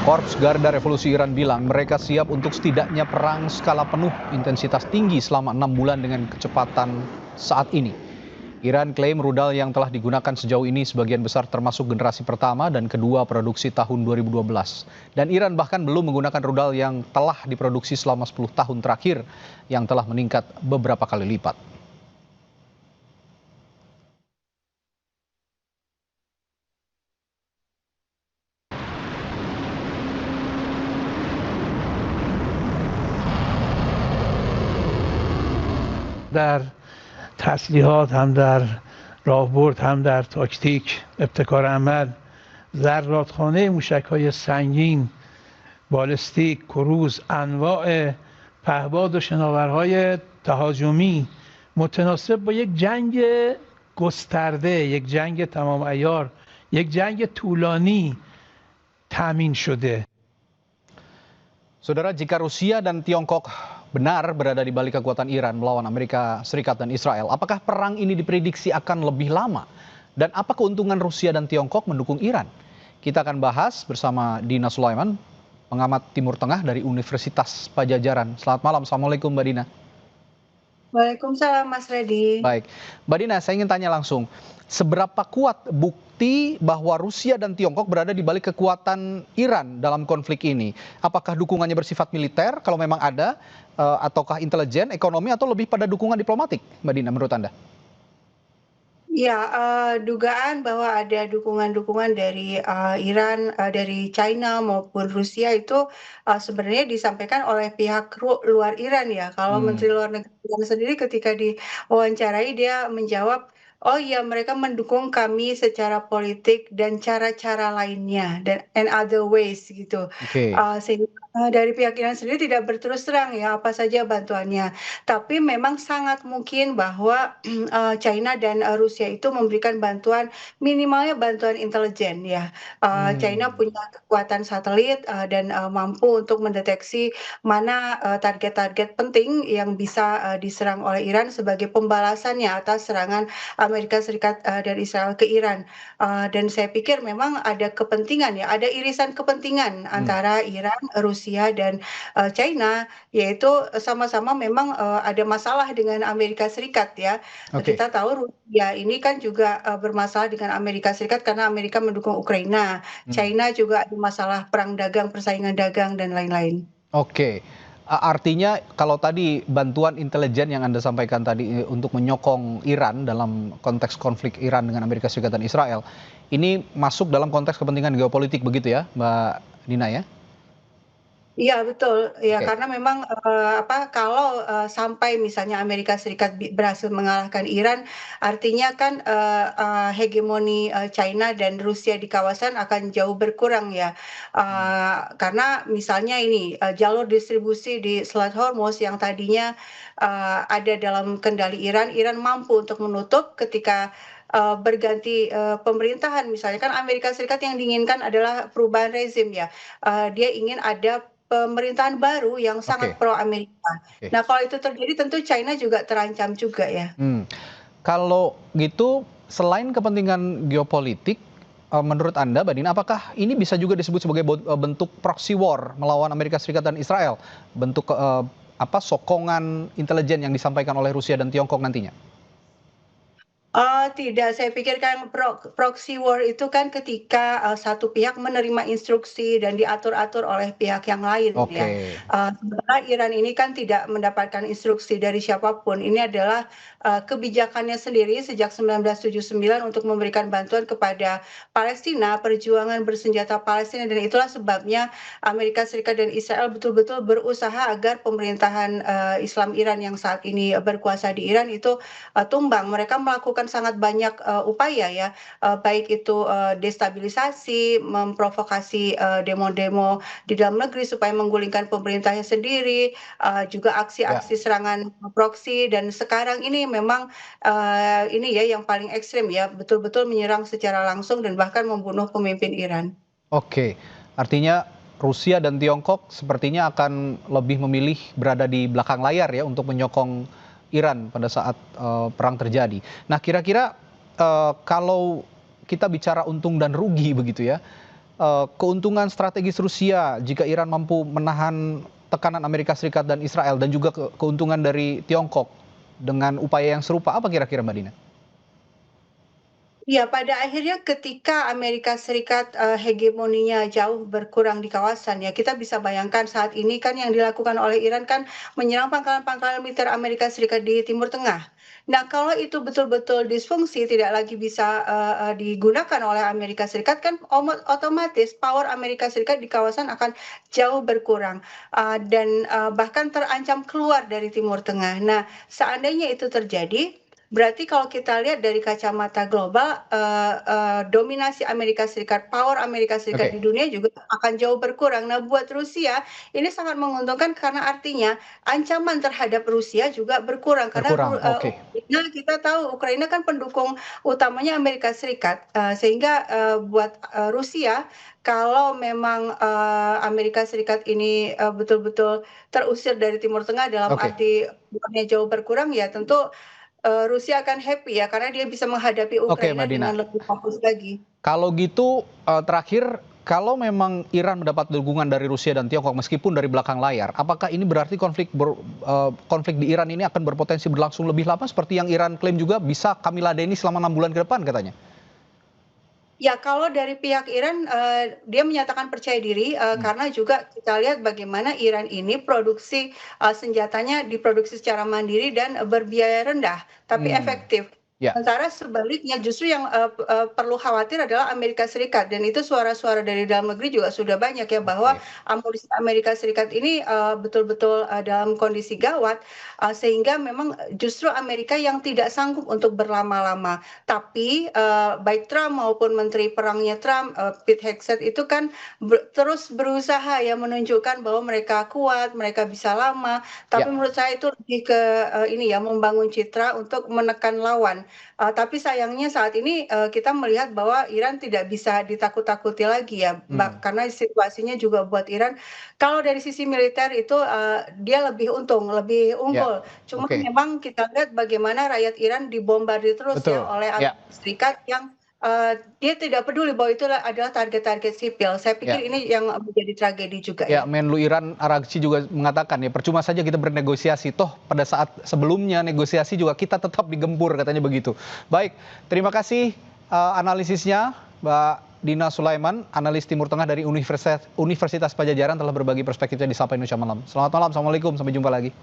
Korps Garda Revolusi Iran bilang mereka siap untuk setidaknya perang skala penuh intensitas tinggi selama 6 bulan dengan kecepatan saat ini. Iran klaim rudal yang telah digunakan sejauh ini sebagian besar termasuk generasi pertama dan kedua produksi tahun 2012. Dan Iran bahkan belum menggunakan rudal yang telah diproduksi selama 10 tahun terakhir yang telah meningkat beberapa kali lipat. در تسلیحات هم در راهبرد هم در تاکتیک ابتکار عمل ذراتخانه موشک‌های سنگین بالستیک کروز انواع پهباد و شناورهای تهاجمی متناسب با یک جنگ گسترده یک جنگ تمام عیار یک جنگ طولانی تامین شده. Saudara, jika Rusia dan Tiongkok benar berada di balik kekuatan Iran melawan Amerika Serikat dan Israel, apakah perang ini diprediksi akan lebih lama? Dan apa keuntungan Rusia dan Tiongkok mendukung Iran? Kita akan bahas bersama Dina Sulaiman, pengamat Timur Tengah dari Universitas Padjadjaran. Selamat malam, Assalamualaikum Mbak Dina. Waalaikumsalam Mas Redi. Baik, Mbak Dina, saya ingin tanya langsung, seberapa kuat bukti bahwa Rusia dan Tiongkok berada di balik kekuatan Iran dalam konflik ini? Apakah dukungannya bersifat militer, kalau memang ada, ataukah intelijen, ekonomi, atau lebih pada dukungan diplomatik, Mbak Dina, menurut Anda? Ya, dugaan bahwa ada dukungan-dukungan dari Iran, dari China maupun Rusia itu sebenarnya disampaikan oleh pihak luar Iran ya. Kalau Menteri Luar Negeri Iran sendiri ketika diwawancarai dia menjawab, oh iya mereka mendukung kami secara politik dan cara-cara lainnya dan and other ways gitu. Oke. Sehingga dari pihak Iran sendiri tidak berterus terang ya apa saja bantuannya. Tapi memang sangat mungkin bahwa China dan Rusia itu memberikan bantuan, minimalnya bantuan intelijen ya. China punya kekuatan satelit dan mampu untuk mendeteksi mana target-target penting yang bisa diserang oleh Iran sebagai pembalasannya atas serangan Amerika Serikat dan Israel ke Iran. Dan saya pikir memang ada kepentingan ya, ada irisan kepentingan antara Iran, Rusia dan China, yaitu sama-sama memang ada masalah dengan Amerika Serikat ya. Oke. Kita tahu Rusia ini kan juga bermasalah dengan Amerika Serikat karena Amerika mendukung Ukraina. China juga ada masalah perang dagang, persaingan dagang dan lain-lain. Oke. Artinya kalau tadi bantuan intelijen yang Anda sampaikan tadi untuk menyokong Iran dalam konteks konflik Iran dengan Amerika Serikat dan Israel, ini masuk dalam konteks kepentingan geopolitik begitu ya, Mbak Dina ya? Iya betul, ya Oke. karena memang kalau sampai misalnya Amerika Serikat berhasil mengalahkan Iran, artinya kan hegemoni China dan Rusia di kawasan akan jauh berkurang ya. Karena misalnya ini jalur distribusi di Selat Hormuz yang tadinya ada dalam kendali Iran, Iran mampu untuk menutup ketika berganti pemerintahan. Misalnya kan Amerika Serikat yang diinginkan adalah perubahan rezim ya. Dia ingin ada pemerintahan baru yang sangat pro Amerika. Oke. Nah, kalau itu terjadi tentu China juga terancam juga ya. Kalau gitu, selain kepentingan geopolitik, menurut Anda, Mbak Dina, apakah ini bisa juga disebut sebagai bentuk proxy war melawan Amerika Serikat dan Israel? Bentuk sokongan intelijen yang disampaikan oleh Rusia dan Tiongkok nantinya? Tidak, saya pikir kan proxy war itu kan ketika satu pihak menerima instruksi dan diatur-atur oleh pihak yang lain ya. Oke. Sementara Iran ini kan tidak mendapatkan instruksi dari siapapun. Ini adalah kebijakannya sendiri sejak 1979 untuk memberikan bantuan kepada Palestina, perjuangan bersenjata Palestina, dan itulah sebabnya Amerika Serikat dan Israel betul-betul berusaha agar pemerintahan Islam Iran yang saat ini berkuasa di Iran itu tumbang. Mereka melakukan sangat banyak upaya ya, baik itu destabilisasi, memprovokasi demo-demo di dalam negeri supaya menggulingkan pemerintahnya sendiri, juga aksi-aksi serangan proksi, dan sekarang ini memang ini ya yang paling ekstrim ya, betul-betul menyerang secara langsung dan bahkan membunuh pemimpin Iran. Oke, artinya Rusia dan Tiongkok sepertinya akan lebih memilih berada di belakang layar ya untuk menyokong Iran pada saat perang terjadi. Nah, kira-kira kalau kita bicara untung dan rugi begitu ya, keuntungan strategis Rusia jika Iran mampu menahan tekanan Amerika Serikat dan Israel, dan juga keuntungan dari Tiongkok dengan upaya yang serupa, apa kira-kira Mbak Dina? Ya, pada akhirnya ketika Amerika Serikat hegemoninya jauh berkurang di kawasan ya, kita bisa bayangkan saat ini kan yang dilakukan oleh Iran kan menyerang pangkalan-pangkalan militer Amerika Serikat di Timur Tengah. Nah, kalau itu betul-betul disfungsi tidak lagi bisa digunakan oleh Amerika Serikat kan otomatis power Amerika Serikat di kawasan akan jauh berkurang dan bahkan terancam keluar dari Timur Tengah. Nah, seandainya itu terjadi, berarti kalau kita lihat dari kacamata global, dominasi Amerika Serikat, power Amerika Serikat di dunia juga akan jauh berkurang. Nah, buat Rusia ini sangat menguntungkan karena artinya ancaman terhadap Rusia juga berkurang. Karena Ukraina, kita tahu Ukraina kan pendukung utamanya Amerika Serikat, sehingga buat Rusia kalau memang Amerika Serikat ini betul-betul terusir dari Timur Tengah dalam arti bukannya jauh berkurang, ya tentu Rusia akan happy ya, karena dia bisa menghadapi Ukraina dengan lebih fokus lagi. Kalau gitu, terakhir, kalau memang Iran mendapat dukungan dari Rusia dan Tiongkok meskipun dari belakang layar, apakah ini berarti konflik di Iran ini akan berpotensi berlangsung lebih lama seperti yang Iran klaim juga bisa kami ladeni selama 6 bulan ke depan katanya? Ya, kalau dari pihak Iran, dia menyatakan percaya diri, karena juga kita lihat bagaimana Iran ini produksi senjatanya diproduksi secara mandiri dan berbiaya rendah, tapi efektif. Sementara sebaliknya justru yang perlu khawatir adalah Amerika Serikat, dan itu suara-suara dari dalam negeri juga sudah banyak ya, bahwa amunisi Amerika Serikat ini betul-betul dalam kondisi gawat, sehingga memang justru Amerika yang tidak sanggup untuk berlama-lama. Tapi baik Trump maupun Menteri Perangnya Trump, Pete Hegseth itu kan terus berusaha ya menunjukkan bahwa mereka kuat, mereka bisa lama. Tapi menurut saya itu lebih ke ini ya, membangun citra untuk menekan lawan. Tapi sayangnya saat ini kita melihat bahwa Iran tidak bisa ditakut-takuti lagi ya, karena situasinya juga buat Iran, kalau dari sisi militer itu dia lebih untung, lebih unggul. Cuma memang kita lihat bagaimana rakyat Iran dibombardir terus ya oleh Amerika Serikat yang dia tidak peduli bahwa itu adalah target-target sipil. Saya pikir ini yang menjadi tragedi juga ya. Menlu Iran Araghchi juga mengatakan ya, percuma saja kita bernegosiasi, toh pada saat sebelumnya negosiasi juga kita tetap digempur, katanya begitu. Baik, terima kasih analisisnya Mbak Dina Sulaiman, analis Timur Tengah dari Universitas Padjadjaran, telah berbagi perspektifnya di Sapa Indonesia Malam. Selamat malam, Assalamualaikum, sampai jumpa lagi.